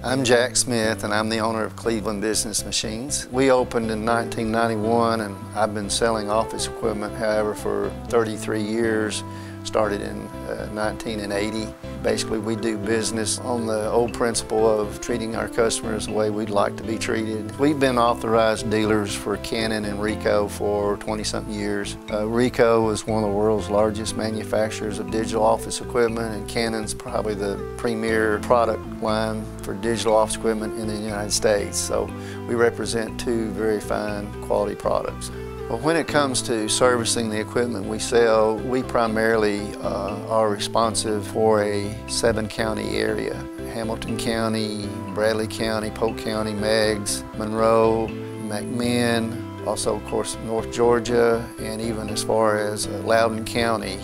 I'm Jack Smith, and I'm the owner of Cleveland Business Machines. We opened in 1991, and I've been selling office equipment, however, for 33 years. Started in 1980. Basically, we do business on the old principle of treating our customers the way we'd like to be treated. We've been authorized dealers for Canon and Ricoh for 20-something years. Ricoh is one of the world's largest manufacturers of digital office equipment, and Canon's probably the premier product line for digital office equipment in the United States. So we represent two very fine quality products. Well, when it comes to servicing the equipment we sell, we primarily are responsive for a 7-county area: Hamilton County, Bradley County, Polk County, Meigs, Monroe, McMinn, also of course North Georgia, and even as far as Loudoun County.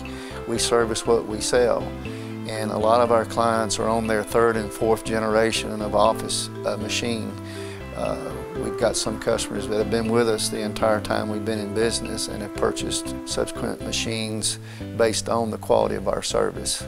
We service what we sell. And a lot of our clients are on their 3rd and 4th generation of office machine. We've got some customers that have been with us the entire time we've been in business and have purchased subsequent machines based on the quality of our service.